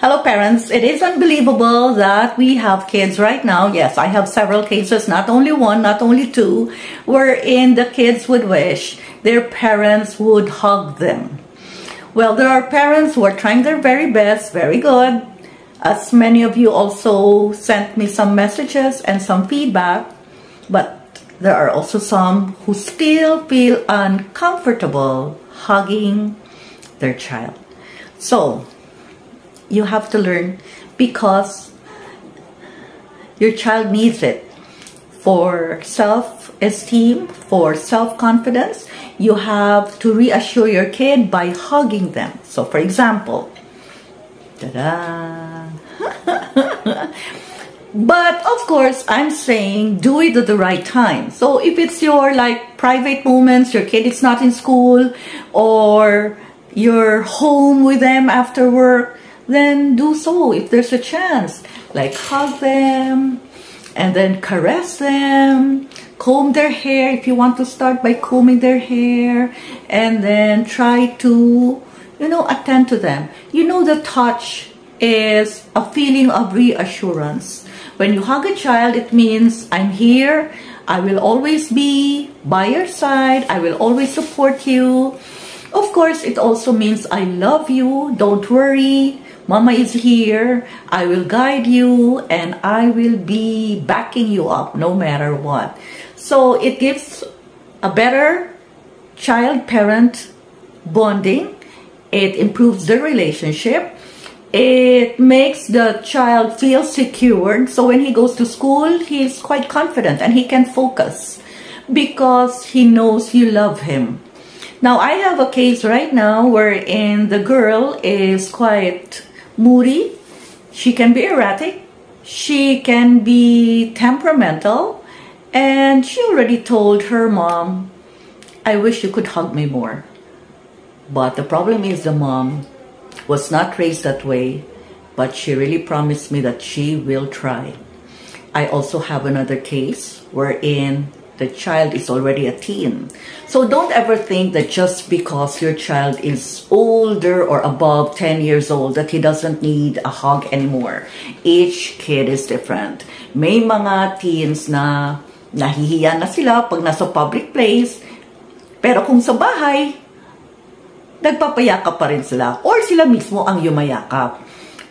Hello parents, it is unbelievable that we have kids right now. Yes, I have several cases, not only one, not only two, wherein the kids would wish their parents would hug them. Well, there are parents who are trying their very best, very good. As many of you also sent me some messages and some feedback, but there are also some who still feel uncomfortable hugging their child. So, you have to learn because your child needs it for self-esteem, for self-confidence. You have to reassure your kid by hugging them. So for example, ta-da! But of course, I'm saying do it at the right time. So if it's your like private moments, your kid is not in school, or you're home with them after work, then do so if there's a chance. Like hug them and then caress them, comb their hair if you want to start by combing their hair, and then try to, attend to them. The touch is a feeling of reassurance. When you hug a child, it means I'm here, I will always be by your side, I will always support you. Of course, it also means I love you, don't worry, Mama is here, I will guide you, and I will be backing you up no matter what. So it gives a better child-parent bonding. It improves the relationship. It makes the child feel secured. So when he goes to school, he's quite confident and he can focus because he knows you love him. Now, I have a case right now wherein the girl is quite moody, she can be erratic, she can be temperamental, and she already told her mom, I wish you could hug me more. But the problem is the mom was not raised that way, but she really promised me that she will try. I also have another case wherein the child is already a teen. So don't ever think that just because your child is older or above 10 years old that he doesn't need a hug anymore. Each kid is different. May mga teens na nahihiya na sila pag nasa public place, pero kung sa bahay, nagpapayakap pa rin sila or sila mismo ang yumayakap.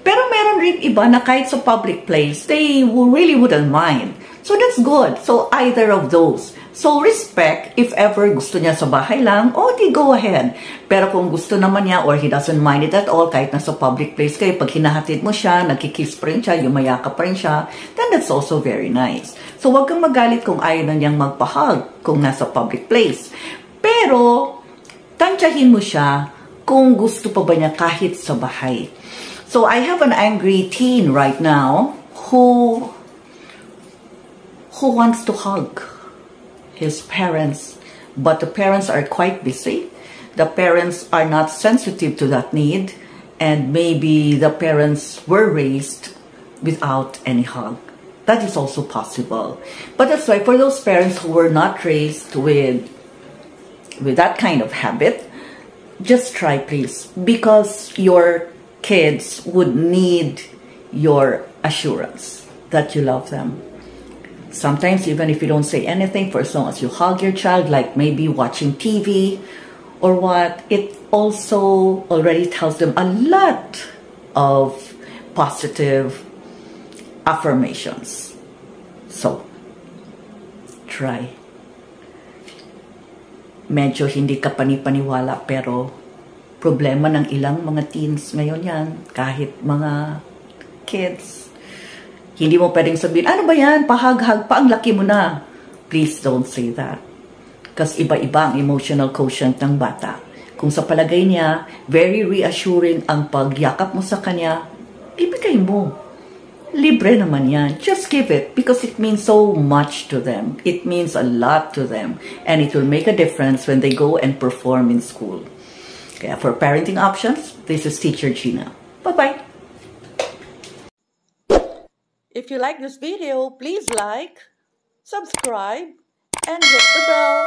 Pero meron rin iba na kahit sa public place, they really wouldn't mind. So that's good. So either of those. So respect, if ever gusto niya sa bahay lang, di go ahead. Pero kung gusto naman niya or he doesn't mind it at all, kahit nasa public place kayo, pag hinahatid mo siya, nagkikiss pa rin siya, yumayakap pa rin siya, then that's also very nice. So wag kang magalit kung ayaw na niyang magpahug kung nasa public place. Pero, tansyahin mo siya kung gusto pa ba niya kahit sa bahay. So I have an angry teen right now who wants to hug his parents, but the parents are quite busy. The parents are not sensitive to that need, and maybe the parents were raised without any hug. That is also possible. But that's why for those parents who were not raised with that kind of habit, just try please, because your kids would need your assurance that you love them. Sometimes even if you don't say anything, for as long as you hug your child, like maybe watching TV or what, it also already tells them a lot of positive affirmations. So, try. Medyo hindi ka panipaniwala, pero problema ng ilang mga teens ngayon yan, kahit mga kids. Hindi mo pwedeng sabihin, ano ba yan, pahag-hag pa, ang laki mo na. Please don't say that. Because iba-iba ang emotional quotient ng bata. Kung sa palagay niya, very reassuring ang pagyakap mo sa kanya, ibigay mo. Libre naman yan. Just give it because it means so much to them. It means a lot to them. And it will make a difference when they go and perform in school. Kaya for parenting options, this is Teacher Gina. Bye-bye. If you like this video, please like, subscribe, and hit the bell.